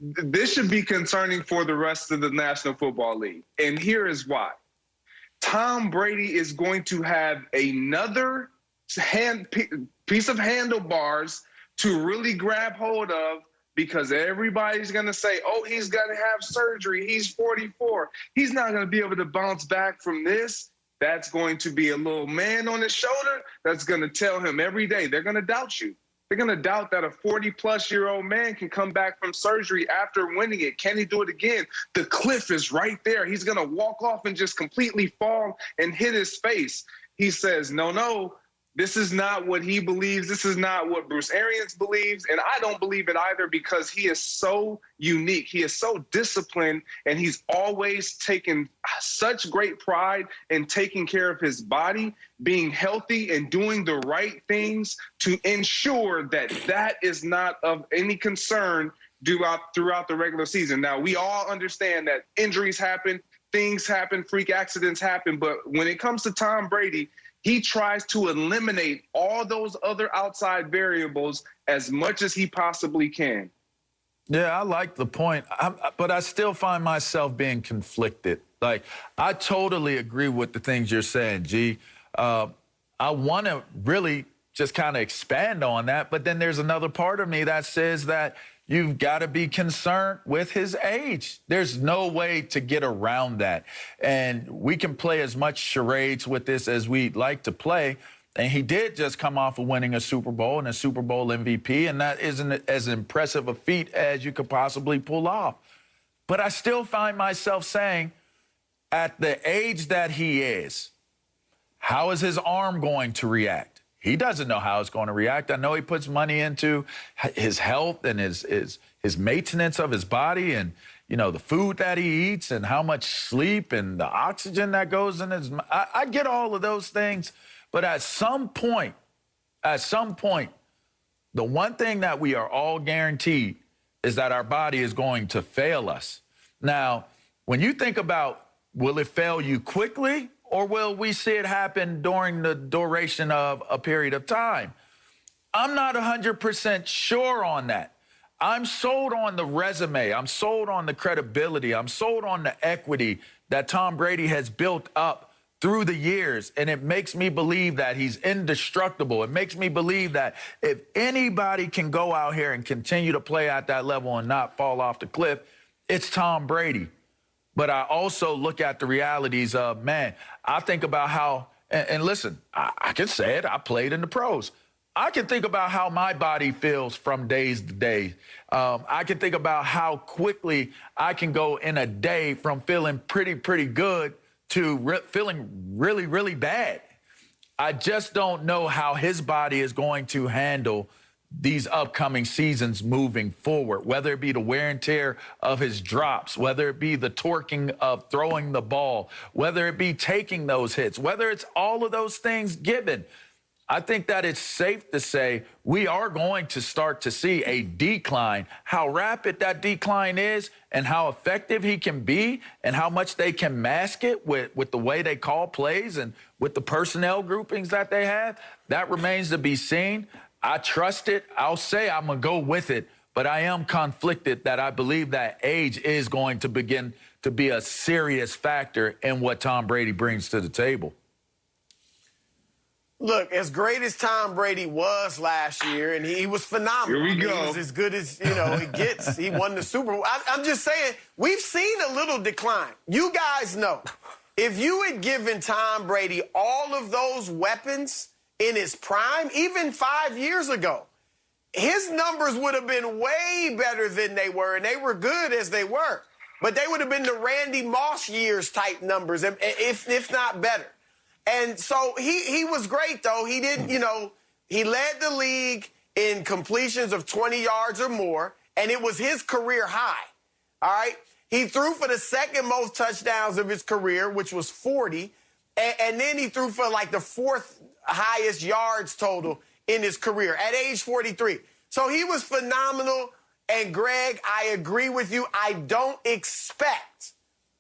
this should be concerning for the rest of the National Football League. And here is why. Tom Brady is going to have another piece of handlebars to really grab hold of, because everybody's going to say, oh, he's going to have surgery. He's 44. He's not going to be able to bounce back from this. That's going to be a little man on his shoulder that's going to tell him every day, they're going to doubt you. They're going to doubt that a 40-plus-year-old man can come back from surgery after winning it. Can he do it again? The cliff is right there. He's going to walk off and just completely fall and hit his face. He says, no, this is not what he believes. This is not what Bruce Arians believes. And I don't believe it either, because he is so unique. He is so disciplined, and he's always taken such great pride in taking care of his body, being healthy, and doing the right things to ensure that that is not of any concern throughout the regular season. Now, we all understand that injuries happen, things happen, freak accidents happen. But when it comes to Tom Brady, he tries to eliminate all those other outside variables as much as he possibly can. Yeah, I like the point, but I still find myself being conflicted. Like, I totally agree with the things you're saying, G. I want to really just kind of expand on that, but then there's another part of me that says that you've got to be concerned with his age. There's no way to get around that. And we can play as much charades with this as we'd like to play. And he did just come off of winning a Super Bowl and a Super Bowl MVP, and that isn't as impressive a feat as you could possibly pull off. But I still find myself saying, at the age that he is, how is his arm going to react? He doesn't know how it's going to react. I know he puts money into his health and his maintenance of his body, and, you know, the food that he eats and how much sleep and the oxygen that goes in his. I get all of those things, but at some point, the one thing that we are all guaranteed is that our body is going to fail us. Now, when you think about, will it fail you quickly, or will we see it happen during the duration of a period of time? I'm not 100% sure on that. I'm sold on the resume. I'm sold on the credibility. I'm sold on the equity that Tom Brady has built up through the years, and it makes me believe that he's indestructible. It makes me believe that if anybody can go out here and continue to play at that level and not fall off the cliff, it's Tom Brady. But I also look at the realities of, man, I think about how, and listen, I can say it, I played in the pros. I can think about how my body feels from days to day. I can think about how quickly I can go in a day from feeling pretty good to feeling really, really bad. I just don't know how his body is going to handle these upcoming seasons moving forward, whether it be the wear and tear of his drops, whether it be the torquing of throwing the ball, whether it be taking those hits, whether it's all of those things given. I think that it's safe to say we are going to start to see a decline. How rapid that decline is and how effective he can be and how much they can mask it with the way they call plays and with the personnel groupings that they have, that remains to be seen. I trust it. I'll say I'm going to go with it, but I am conflicted that I believe that age is going to begin to be a serious factor in what Tom Brady brings to the table. Look, as great as Tom Brady was last year, and he was phenomenal. Here we go. He was as good as, it gets. He won the Super Bowl. I'm just saying, we've seen a little decline. You guys know, if you had given Tom Brady all of those weapons in his prime, even 5 years ago, his numbers would have been way better than they were, and they were good as they were. But they would have been the Randy Moss years type numbers, if not better. And so he was great, though. He didn't, he led the league in completions of 20 yards or more, and it was his career high, all right? He threw for the second most touchdowns of his career, which was 40, and then he threw for like the fourth highest yards total in his career at age 43. So he was phenomenal. And, Greg, I agree with you. I don't expect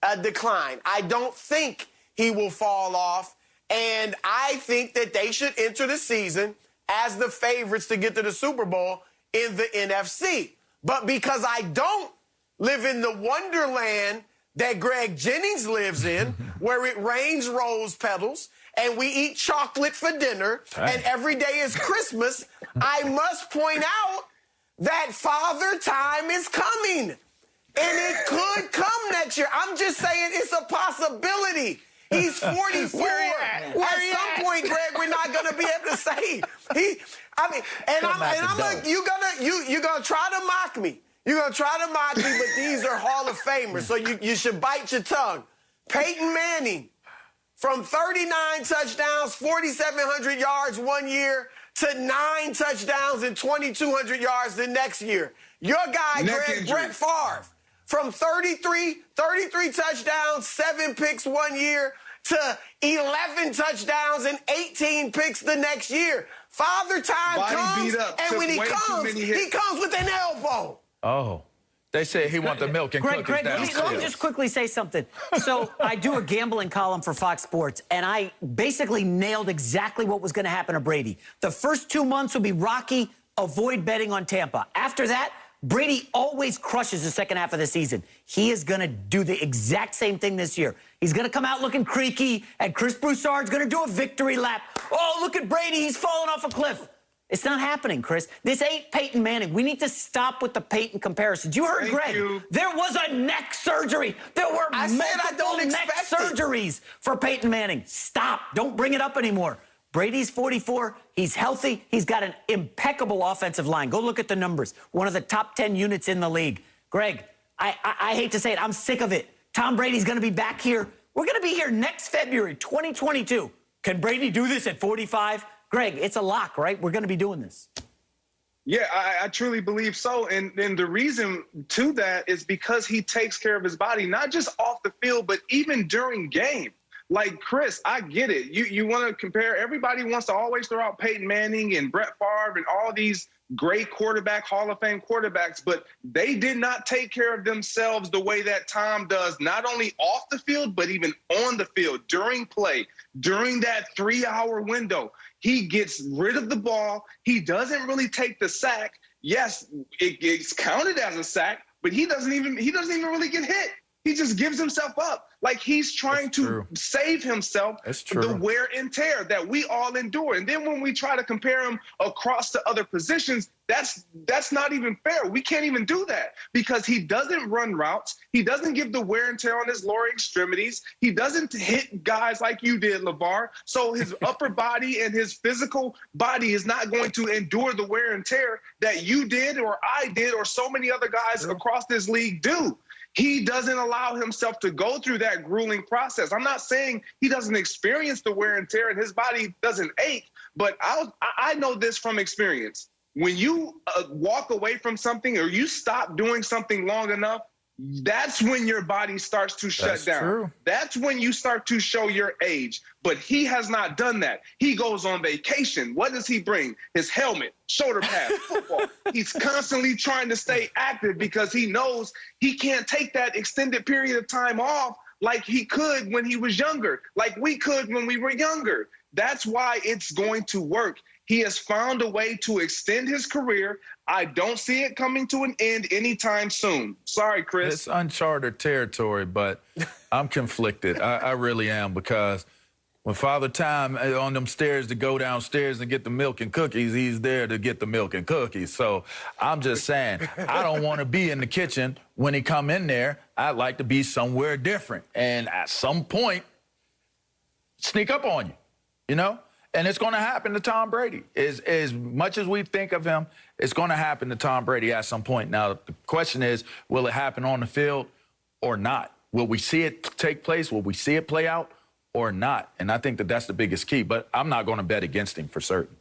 a decline. I don't think he will fall off. And I think that they should enter the season as the favorites to get to the Super Bowl in the NFC. But because I don't live in the wonderland that Greg Jennings lives in, where it rains rose petals and we eat chocolate for dinner and every day is Christmas, I must point out that Father Time is coming. And it could come next year. I'm just saying it's a possibility. He's 44. At some point, Greg, we're not going to be able to say you're gonna try to mock me. You're gonna try to mock me, but these are Hall of Famers, so you should bite your tongue. Peyton Manning, from 39 touchdowns, 4,700 yards one year to 9 touchdowns and 2,200 yards the next year. Your guy, Brett Favre, from 33 touchdowns, 7 picks one year to 11 touchdowns and 18 picks the next year. Father Time comes, and when he comes with an elbow. Oh. They say he wants the milk and cookies Greg, downstairs. let me just quickly say something. So I do a gambling column for Fox Sports, and I basically nailed exactly what was going to happen to Brady. The first 2 months will be rocky. Avoid betting on Tampa. After that, Brady always crushes the second half of the season. He is going to do the exact same thing this year. He's going to come out looking creaky, and Chris Broussard's going to do a victory lap. Oh, look at Brady. He's falling off a cliff. It's not happening, Chris. This ain't Peyton Manning. We need to stop with the Peyton comparisons. You heard Greg. There was a neck surgery. There were multiple neck surgeries for Peyton Manning. Stop. Don't bring it up anymore. Brady's 44. He's healthy. He's got an impeccable offensive line. Go look at the numbers. One of the top 10 units in the league. Greg, I hate to say it. I'm sick of it. Tom Brady's going to be back here. We're going to be here next February, 2022. Can Brady do this at 45? Greg, it's a lock, right? We're going to be doing this. Yeah, I truly believe so. And the reason to that is because he takes care of his body, not just off the field, but even during game. Like, Chris, I get it. You want to compare. Everybody wants to always throw out Peyton Manning and Brett Favre and all these great quarterback, Hall of Fame quarterbacks, but they did not take care of themselves the way that Tom does, not only off the field, but even on the field, during play, during that 3-hour window. He gets rid of the ball. He doesn't really take the sack. Yes, it's counted as a sack, but he doesn't even really get hit. He just gives himself up. Like, he's trying to save himself the wear and tear that we all endure. And then when we try to compare him across to other positions, that's not even fair. We can't even do that because he doesn't run routes. He doesn't give the wear and tear on his lower extremities. He doesn't hit guys like you did, LeVar. So his upper body and his physical body is not going to endure the wear and tear that you did or I did or so many other guys across this league do. He doesn't allow himself to go through that grueling process. I'm not saying he doesn't experience the wear and tear and his body doesn't ache, but I know this from experience. When you walk away from something or you stop doing something long enough, that's when your body starts to shut down. True. That's when you start to show your age. But he has not done that. He goes on vacation. What does he bring? His helmet, shoulder pad, football. He's constantly trying to stay active because he knows he can't take that extended period of time off like he could when he was younger, like we could when we were younger. That's why it's going to work. He has found a way to extend his career. I don't see it coming to an end anytime soon. Sorry, Chris. It's uncharted territory, but I'm conflicted. I really am, because when Father Time on them stairs to go downstairs and get the milk and cookies, he's there to get the milk and cookies. So I'm just saying, I don't want to be in the kitchen when he come in there. I'd like to be somewhere different. And at some point, sneak up on you, you know? And it's going to happen to Tom Brady. As much as we think of him, it's going to happen to Tom Brady at some point. Now, the question is, will it happen on the field or not? Will we see it take place? Will we see it play out or not? And I think that that's the biggest key. But I'm not going to bet against him for certain.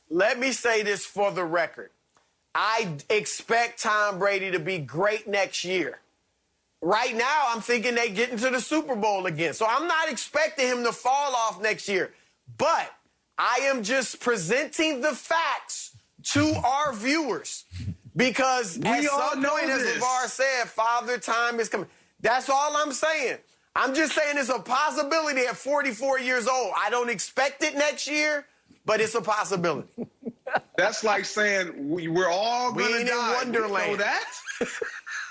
Let me say this for the record. I expect Tom Brady to be great next year. Right now, I'm thinking they get into the Super Bowl again. So I'm not expecting him to fall off next year. But I am just presenting the facts to our viewers. Because at some point, as LeVar said, Father Time is coming. That's all I'm saying. I'm just saying it's a possibility at 44 years old. I don't expect it next year, but it's a possibility. That's like saying we're all going to die. We ain't in Wonderland. You know that?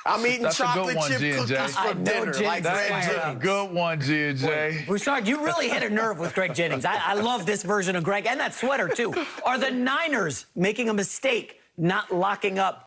I'm eating That's a good chocolate one, chip G&J. cookies I for know dinner. Jennings Like is Greg fired up. Jennings. Good one, G&J. Broussard, you really hit a nerve with Greg Jennings. I love this version of Greg and that sweater, too. Are the Niners making a mistake not locking up